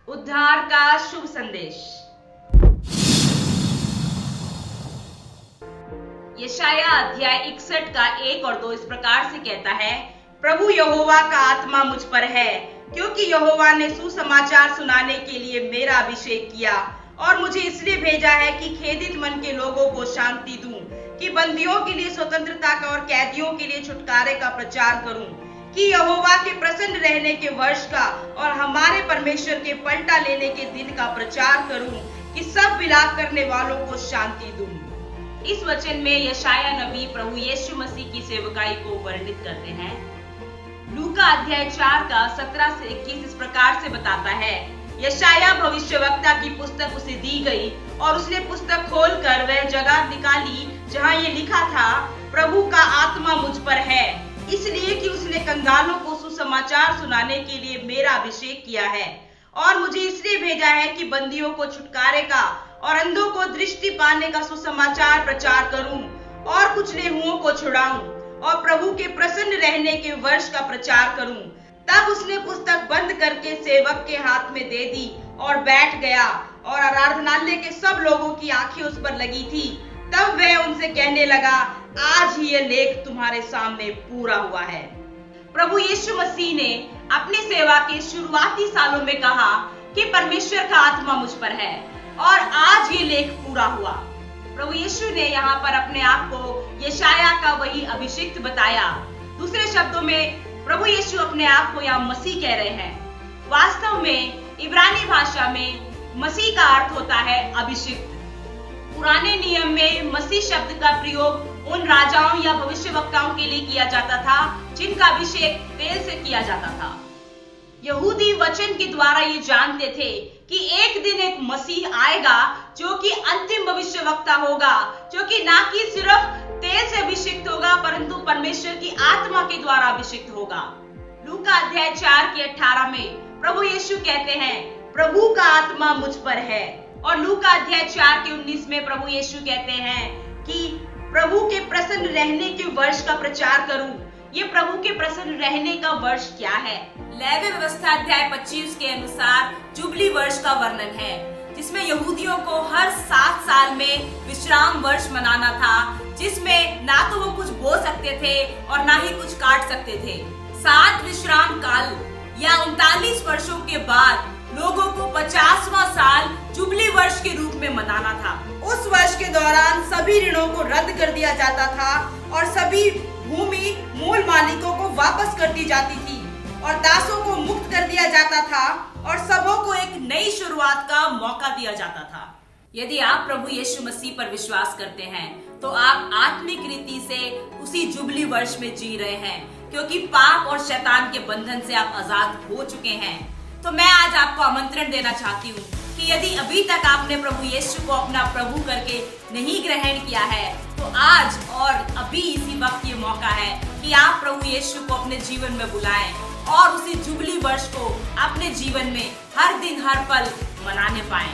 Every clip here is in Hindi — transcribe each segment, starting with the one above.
उद्धार का शुभ संदेश। यशाया अध्याय 61 का 1 और 2 इस प्रकार से कहता है, प्रभु यहोवा का आत्मा मुझ पर है, क्योंकि यहोवा ने सुसमाचार सुनाने के लिए मेरा अभिषेक किया और मुझे इसलिए भेजा है कि खेदित मन के लोगों को शांति दूं, कि बंदियों के लिए स्वतंत्रता का और कैदियों के लिए छुटकारे का प्रचार करूं, कि यहोवा के प्रसन्न रहने के वर्ष का और हमारे परमेश्वर के पलटा लेने के दिन का प्रचार करूं, कि सब विलाप करने वालों को शांति दूं। इस वचन में यशाया नबी प्रभु यीशु मसीह की सेवकाई को वर्णित करते हैं। लूका अध्याय 4 का 17 से 21 इस प्रकार से बताता है, यशाया भविष्यवक्ता की पुस्तक उसे दी गई और उसने पुस्तक खोलकर वह जगह निकाली जहां ये लिखा था, प्रभु का आत्मा मुझ पर है, इसलिए कि उसने कंगालों को सुसमाचार सुनाने के लिए मेरा अभिषेक किया है और मुझे इसलिए भेजा है कि बंदियों को छुटकारे का और अंधों को दृष्टि पाने का सुसमाचार प्रचार करूं और कुचले हुओं को छुड़ाऊं और प्रभु के प्रसन्न रहने के वर्ष का प्रचार करूं। तब उसने पुस्तक बंद करके सेवक के हाथ में दे दी और बैठ गया, और आराधनालय के सब लोगों की आंखें उस पर लगी थी। तब वह उनसे कहने लगा, आज ही यह लेख तुम्हारे सामने पूरा हुआ है। प्रभु यीशु मसीह ने अपनी सेवा के शुरुआती सालों में कहा कि परमेश्वर का आत्मा मुझ पर है, और आज ये लेख पूरा हुआ। प्रभु यीशु ने यहाँ पर अपने आप को यशाया का वही अभिषिक्त बताया। दूसरे शब्दों में प्रभु यीशु अपने आप को यहाँ मसीह कह रहे हैं। वास्तव में इब्रानी भाषा में मसीह का अर्थ होता है अभिषिक्त। पुराने नियम में मसीह शब्द का प्रयोग उन राजाओं या भविष्यवक्ताओं के लिए किया जाता था जिनका अभिषेक तेल से किया जाता था। यहूदी वचन के द्वारा ये जानते थे कि एक दिन एक मसीह आएगा जो कि अंतिम भविष्यवक्ता होगा, जो कि ना कि सिर्फ तेल से अभिषिक्त होगा परंतु परमेश्वर की आत्मा के द्वारा अभिषिक्त होगा। लूका अध्याय 4 के 18 में प्रभु यीशु कहते हैं, प्रभु का आत्मा मुझ पर है, और लूका अध्याय 4 के 19 में प्रभु यीशु कहते हैं कि प्रभु के प्रसन्न रहने के वर्ष का प्रचार करूं। ये प्रभु के प्रसन्न रहने का वर्ष क्या है? लेवी व्यवस्था अध्याय 25 के अनुसार जुबली वर्ष का वर्णन है, जिसमें यहूदियों को हर 7 साल में विश्राम वर्ष मनाना था, जिसमें ना तो वो कुछ बो सकते थे और ना ही कुछ काट सकते थे। 7 विश्राम काल या 39 वर्षों के बाद लोगों को 50वां साल जुबली वर्ष के रूप में मनाना था। उस वर्ष के दौरान सभी ऋणों को रद्द कर दिया जाता था और सभी भूमि मूल मालिकों को वापस कर दी जाती थी और दासों को मुक्त कर दिया जाता था और सबों को एक नई शुरुआत का मौका दिया जाता था। यदि आप प्रभु यीशु मसीह पर विश्वास करते हैं तो आप आत्मिक रीति से उसी जुबली वर्ष में जी रहे हैं, क्योंकि पाप और शैतान के बंधन से आप आजाद हो चुके हैं। तो मैं आज आपको आमंत्रण देना चाहती हूँ कि यदि अभी तक आपने प्रभु यीशु को अपना प्रभु करके नहीं ग्रहण किया है तो आज और अभी इसी वक्त ये मौका है कि आप प्रभु यीशु को अपने जीवन में बुलाएं और उसी जुबली वर्ष को अपने जीवन में हर दिन हर पल मनाने पाएं।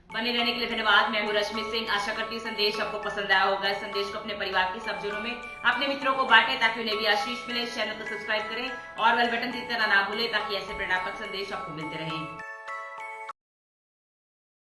बने रहने के लिए धन्यवाद। मैं हूँ रश्मि सिंह। आशा करती हूँ संदेश आपको पसंद आया होगा। इस संदेश को अपने परिवार के सब जनों में अपने मित्रों को बांटें ताकि उन्हें भी आशीष मिले। चैनल को सब्सक्राइब करें और बेल बटन दबाना ना भूलें ताकि ऐसे प्रेरणात्मक संदेश आपको मिलते रहें।